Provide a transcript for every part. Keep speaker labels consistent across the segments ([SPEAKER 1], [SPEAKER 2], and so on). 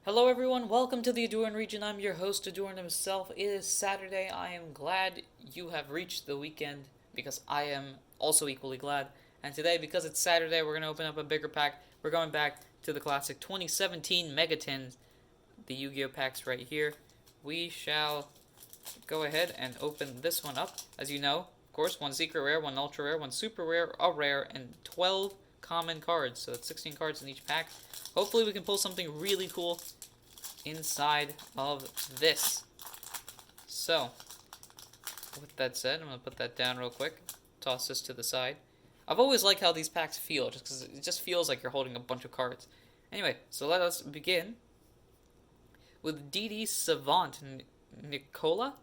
[SPEAKER 1] Hello everyone, welcome to the Aduran region. I'm your host, Aduran himself. It is Saturday. I am glad you have reached the weekend because I am also equally glad. And today, because it's Saturday, we're going to open up a bigger pack. We're going back to the classic 2017 Megatins, the Yu-Gi-Oh packs right here. We shall go ahead and open this one up. As you know, of course, one secret rare, one ultra rare, one super rare, a rare, and 12 common cards. So it's 16 cards in each pack. Hopefully we can pull something really cool inside of this. So, with that said, I'm going to put that down real quick. Toss this to the side. I've always liked how these packs feel, just because it just feels like you're holding a bunch of cards. Anyway, so let us begin with DD Savant Nicola.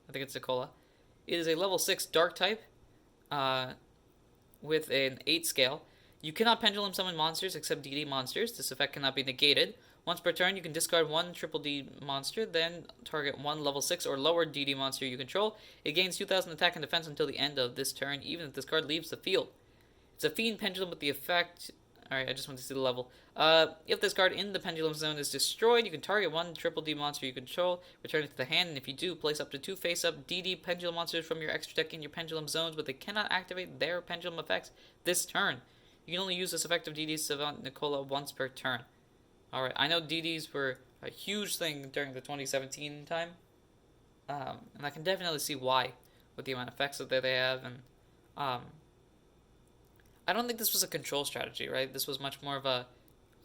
[SPEAKER 1] I think it's Nicola. It is a level 6 dark type with an 8 scale. You cannot pendulum summon monsters except DD monsters. This effect cannot be negated. Once per turn, you can discard one triple D monster, then target one level 6 or lower DD monster you control. It gains 2000 attack and defense until the end of this turn, even if this card leaves the field. It's a Fiend Pendulum with the effect... Alright, I just want to see the level. If this card in the Pendulum Zone is destroyed, you can target one triple D monster you control, return it to the hand, and if you do, place up to 2 face-up DD Pendulum monsters from your extra deck in your Pendulum Zones, but they cannot activate their Pendulum effects this turn. You can only use this effect of DD Savant Nicola once per turn. Alright, I know DDs were a huge thing during the 2017 time, and I can definitely see why, with the amount of effects that they have, and I don't think this was a control strategy, right? This was much more of a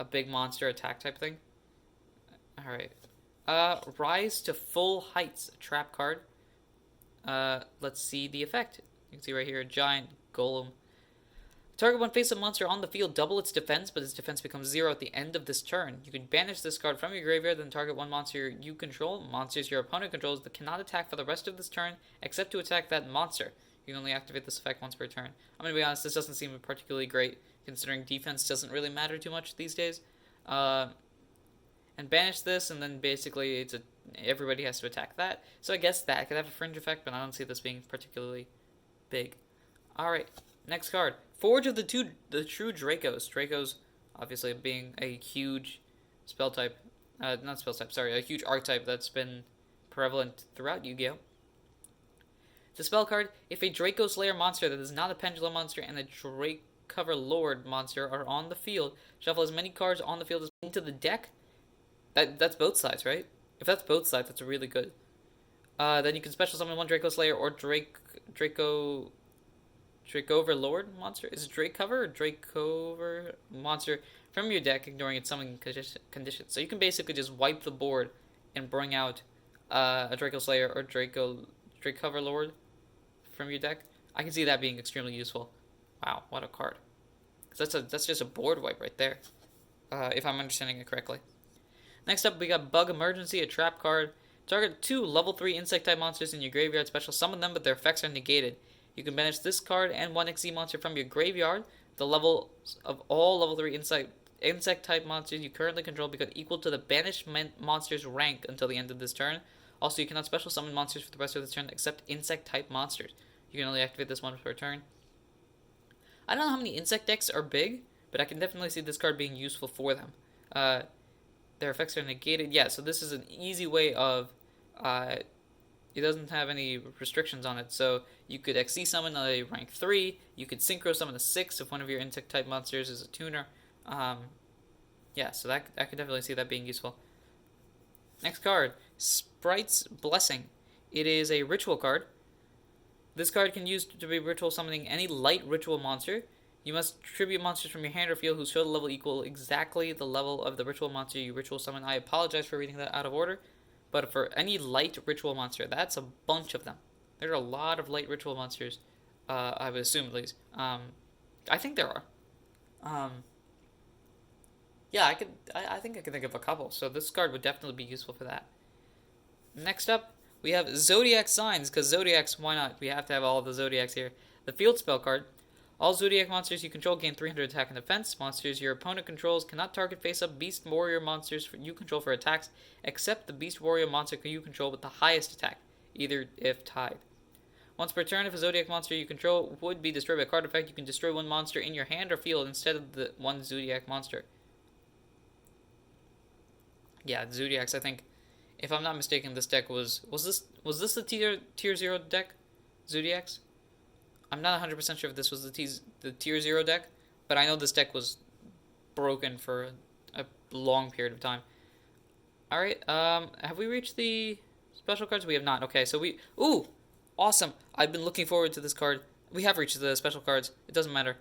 [SPEAKER 1] big monster attack type thing. Alright. Rise to Full Heights, a trap card. Let's see the effect. You can see right here, a giant golem. Target one face-up monster on the field, double its defense, but its defense becomes 0 at the end of this turn. You can banish this card from your graveyard, then target one monster you control. Monsters your opponent controls that cannot attack for the rest of this turn, except to attack that monster. You can only activate this effect once per turn. I'm going to be honest, this doesn't seem particularly great, considering defense doesn't really matter too much these days. And banish this, and then basically everybody has to attack that. So I guess that could have a fringe effect, but I don't see this being particularly big. Alright, next card. Forge of the True Dracos. Dracos, obviously, being a huge spell type. Not spell type, sorry, a huge archetype that's been prevalent throughout Yu-Gi-Oh! The spell card, if a Draco Slayer monster that is not a Pendulum monster and a Dracover Lord monster are on the field, shuffle as many cards on the field as into the deck. That's both sides, right? If that's both sides, that's really good. Then you can special summon one Draco Slayer or Dracover Lord monster. Is it Dracover or Dracover monster from your deck, ignoring its summoning conditions. So you can basically just wipe the board and bring out a Draco Slayer or Dracover Lord from your deck. I can see that being extremely useful. Wow, what a card. That's just a board wipe right there, if I'm understanding it correctly. Next up, we got Bug Emergency, a trap card. Target 2 level 3 insect-type monsters in your graveyard. Special summon them, but their effects are negated. You can banish this card and one XE monster from your graveyard. The levels of all level 3 insect-type monsters you currently control become equal to the banished monster's rank until the end of this turn. Also, you cannot special summon monsters for the rest of this turn except insect-type monsters. You can only activate this once per turn. I don't know how many insect decks are big, but I can definitely see this card being useful for them. Their effects are negated. Yeah, so this is an easy way of... it doesn't have any restrictions on it, so you could XE summon a rank 3, you could Synchro summon a 6 if one of your insect-type monsters is a tuner. Yeah, so I could definitely see that being useful. Next card, Sprites Blessing. It is a ritual card. This card can use to be ritual summoning any light ritual monster. You must tribute monsters from your hand or field whose total level equal exactly the level of the ritual monster you ritual summon. I apologize for reading that out of order, but for any light ritual monster, that's a bunch of them. There are a lot of light ritual monsters, I would assume at least. I think there are. Yeah, I think I can think of a couple, so this card would definitely be useful for that. Next up, we have Zodiac Signs, because Zodiacs, why not? We have to have all of the Zodiacs here. The field spell card. All Zodiac monsters you control gain 300 attack and defense. Monsters your opponent controls cannot target face-up Beast Warrior monsters you control for attacks, except the Beast Warrior monster you control with the highest attack, either if tied. Once per turn, if a Zodiac monster you control would be destroyed by a card effect, you can destroy one monster in your hand or field instead of the one Zodiac monster. Yeah, Zodiacs. I think, if I'm not mistaken, this deck was this the tier 0 deck, Zodiacs. I'm not 100% sure if this was the tier 0 deck, but I know this deck was broken for a long period of time. All right. Have we reached the special cards? We have not. Okay, so we. Ooh, awesome! I've been looking forward to this card. We have reached the special cards. It doesn't matter.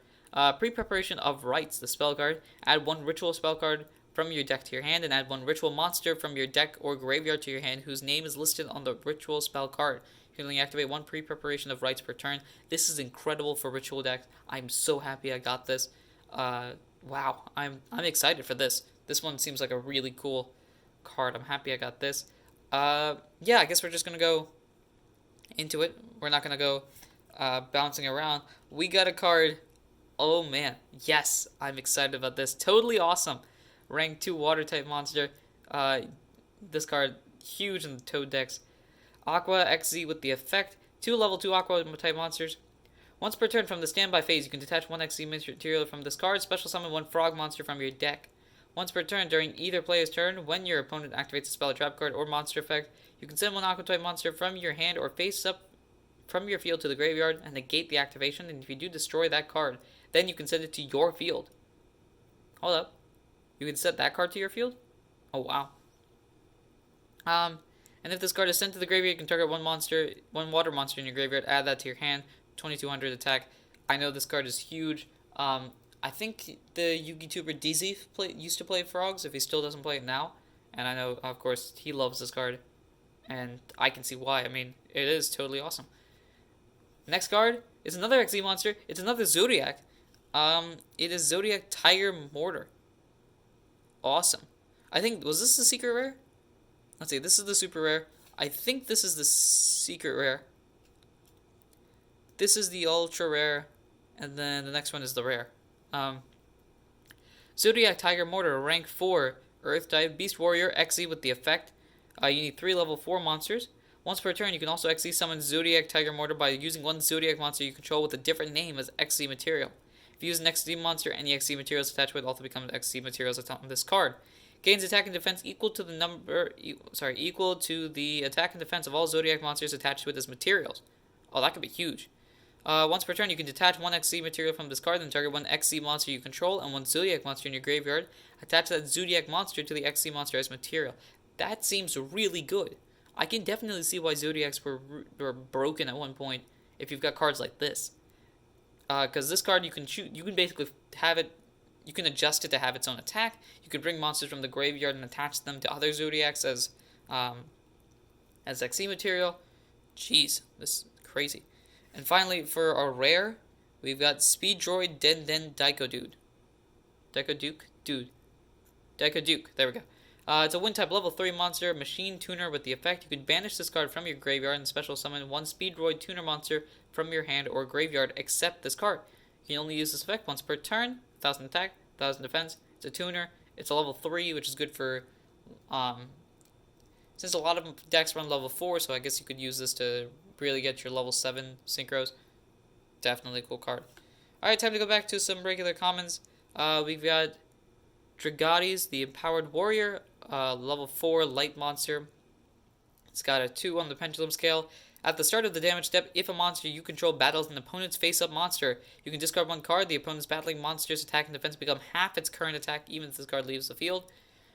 [SPEAKER 1] Pre-preparation of rites, the spell card. Add one ritual spell card from your deck to your hand, and add one ritual monster from your deck or graveyard to your hand whose name is listed on the ritual spell card. You can only activate one pre-preparation of rites per turn. This is incredible for ritual decks. I'm so happy I got this. Wow, I'm excited for this. This one seems like a really cool card. I'm happy I got this. Yeah, I guess we're just gonna go into it. We're not gonna go bouncing around. We got a card. Oh man, yes, I'm excited about this. Totally awesome. Rank 2 water type monster. This card huge in the Toad decks. Aqua XZ with the effect. 2 level 2 Aqua type monsters. Once per turn from the standby phase, you can detach 1 XZ material from this card. Special summon 1 frog monster from your deck. Once per turn during either player's turn, when your opponent activates a spell, trap card, or monster effect, you can send 1 Aqua type monster from your hand or face up from your field to the graveyard and negate the activation. And if you do destroy that card, then you can send it to your field. Hold up. You can set that card to your field? Oh, wow. And if this card is sent to the graveyard, you can target one water monster in your graveyard, add that to your hand, 2200 attack. I know this card is huge. I think the YouTuber DZ used to play frogs, if he still doesn't play it now. And I know, of course, he loves this card. And I can see why. I mean, it is totally awesome. Next card is another XZ monster. It's another Zodiac. It is Zodiac Tiger Mortar. Awesome. I think, was this the secret rare? Let's see, this is the super rare. I think this is the secret rare. This is the ultra rare. And then the next one is the rare. Zodiac Tiger Mortar, rank 4, Earth type, Beast Warrior, XZ with the effect. You need 3 level 4 monsters. Once per turn, you can also XZ summon Zodiac Tiger Mortar by using one Zodiac monster you control with a different name as XZ material. If you use an XZ monster, any XZ materials attached with also become XZ materials on this card. Gains attack and defense equal to the attack and defense of all Zodiac monsters attached with as materials. Oh, that could be huge. Once per turn, you can detach 1 XZ material from this card, then target 1 XZ monster you control and 1 Zodiac monster in your graveyard. Attach that Zodiac monster to the XZ monster as material. That seems really good. I can definitely see why Zodiacs were broken at one point if you've got cards like this. Because this card you can basically have it, you can adjust it to have its own attack. You could bring monsters from the graveyard and attach them to other Zodiacs as XZ material. Jeez, this is crazy. And finally, for our rare, we've got Speedroid Draco Dude. Draco Duke, there we go. It's a wind type level 3 monster, machine tuner with the effect. You can banish this card from your graveyard and special summon 1 Speedroid tuner monster from your hand or graveyard except this card. You can only use this effect once per turn, 1000 attack, 1000 defense. It's a tuner. It's a level 3, which is good for, since a lot of decks run level 4, so I guess you could use this to really get your level 7 synchros. Definitely a cool card. Alright, time to go back to some regular commons. We've got Dragates, the Empowered Warrior, level 4 light monster. It's got a 2 on the pendulum scale. At the start of the damage step, if a monster you control battles an opponent's face-up monster, you can discard 1 card. The opponent's battling monster's attack and defense become half its current attack, even if this card leaves the field.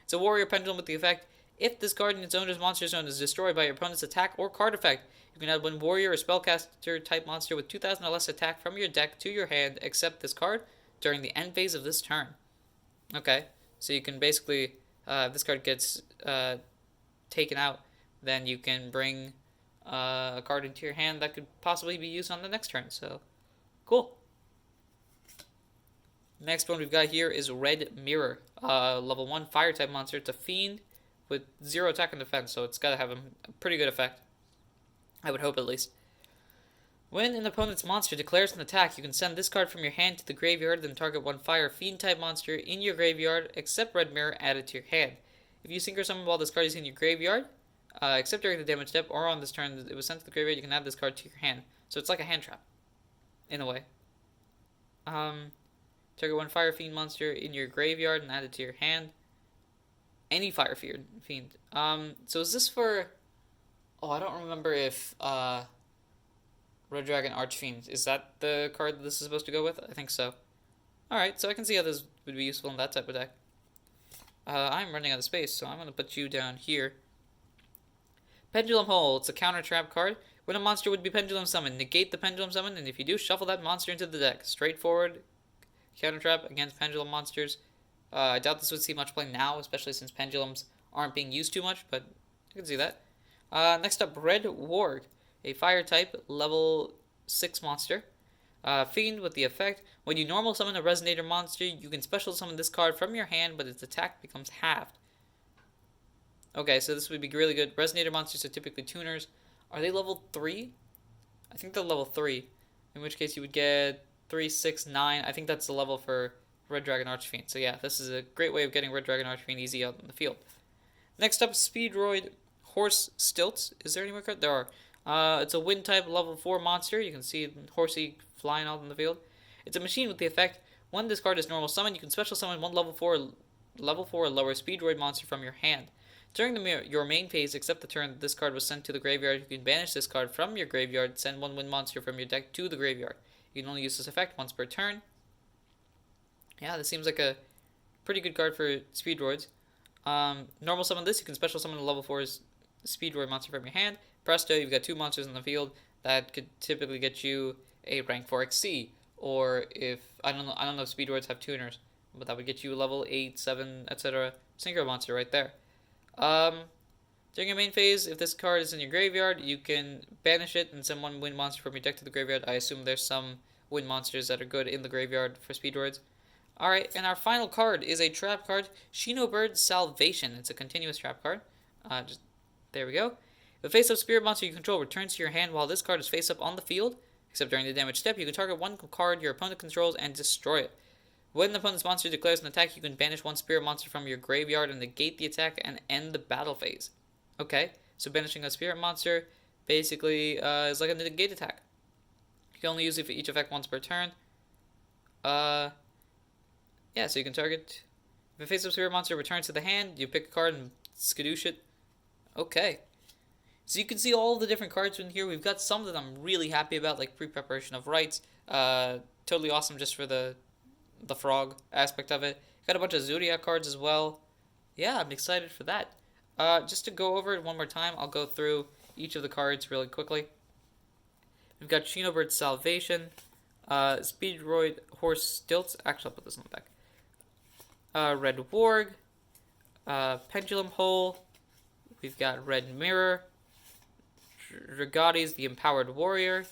[SPEAKER 1] It's a warrior pendulum with the effect. If this card in its owner's monster zone is destroyed by your opponent's attack or card effect, you can add 1 warrior or spellcaster type monster with 2000 or less attack from your deck to your hand, except this card, during the end phase of this turn. Okay, so you can basically, if this card gets taken out, then you can bring a card into your hand that could possibly be used on the next turn. So, cool. Next one we've got here is Red Mirror, level 1 fire type monster. It's a fiend with 0 attack and defense, so it's got to have a pretty good effect. I would hope, at least. When an opponent's monster declares an attack, you can send this card from your hand to the graveyard, then target 1 fire fiend type monster in your graveyard, except Red Mirror, added to your hand. If you synchro summon while this card is in your graveyard, except during the damage step or on this turn it was sent to the graveyard, you can add this card to your hand. So it's like a hand trap, in a way. Target 1 fire fiend monster in your graveyard and add it to your hand. Any fire fiend. So is this for? Oh, I don't remember if Red Dragon Archfiend, is that the card that this is supposed to go with? I think so. Alright, so I can see how this would be useful in that type of deck. I'm running out of space, so I'm going to put you down here. Pendulum Hall, it's a counter trap card. When a monster would be pendulum summoned, negate the pendulum summon, and if you do, shuffle that monster into the deck. Straightforward counter trap against pendulum monsters. I doubt this would see much play now, especially since pendulums aren't being used too much, but I can see that. Next up, Red Warg, a fire type, level 6 monster. Fiend with the effect, when you normal summon a Resonator monster, you can special summon this card from your hand, but its attack becomes halved. Okay, so this would be really good. Resonator monsters are typically tuners. Are they level 3? I think they're level 3. In which case you would get 3, 6, 9. I think that's the level for Red Dragon Archfiend. So yeah, this is a great way of getting Red Dragon Archfiend easy out in the field. Next up, Speedroid Horse Stilts. Is there any more card? There are. It's a wind type level 4 monster. You can see Horsey flying out in the field. It's a machine with the effect, when this card is normal summon, you can special summon one level 4 or lower Speedroid monster from your hand. During your main phase, except the turn that this card was sent to the graveyard, you can banish this card from your graveyard, send one wind monster from your deck to the graveyard. You can only use this effect once per turn. Yeah, this seems like a pretty good card for Speedroids. Normal summon this, you can special summon a level 4 Speedroid monster from your hand. Presto, you've got 2 monsters in the field that could typically get you a rank 4 XC, or if I don't know if Speedroids have tuners, but that would get you level 8, 7, etc. Synchro monster right there. During your main phase, if this card is in your graveyard, you can banish it and send one wind monster from your deck to the graveyard. I assume there's some wind monsters that are good in the graveyard for Speedroids. Alright, and our final card is a trap card, Shinobird Salvation. It's a continuous trap card. There we go. The face-up spirit monster you control returns to your hand while this card is face-up on the field. Except during the damage step, you can target one card your opponent controls and destroy it. When the opponent's monster declares an attack, you can banish one spirit monster from your graveyard and negate the attack and end the battle phase. Okay, so banishing a spirit monster basically is like a negate attack. You can only use it for each effect once per turn. Yeah, so you can target. If a face-up spirit monster returns to the hand, you pick a card and skadoosh it. Okay. So you can see all the different cards in here. We've got some that I'm really happy about, like Pre-Preparation of Rites. Totally awesome just for the frog aspect of it. Got a bunch of Zodiac cards as well. Yeah, I'm excited for that. Just to go over it one more time, I'll go through each of the cards really quickly. We've got Shinobird Salvation, Speedroid Horse Stilts. Actually, I'll put this in the back. Red Warg, Pendulum Hole. We've got Red Mirror, Dragotti's the Empowered Warrior.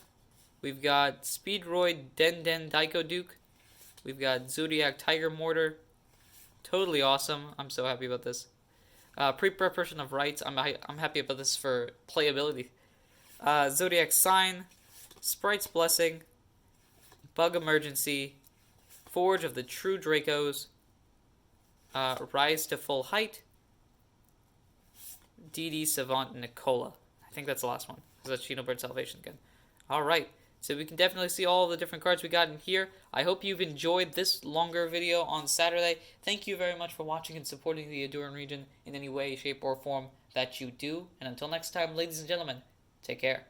[SPEAKER 1] We've got Speedroid Den Daiko Duke. We've got Zodiac Tiger Mortar. Totally awesome. I'm so happy about this. Pre-Preparation of Rites. I'm happy about this for playability. Zodiac Sign, Sprite's Blessing, Bug Emergency, Forge of the True Dracos, Rise to Full Height, DD Savant Nicola. I think that's the last one, because that's Shinobird Salvation again. Alright, so we can definitely see all the different cards we got in here. I hope you've enjoyed this longer video on Saturday. Thank you very much for watching and supporting the Aduran region in any way, shape, or form that you do. And until next time, ladies and gentlemen, take care.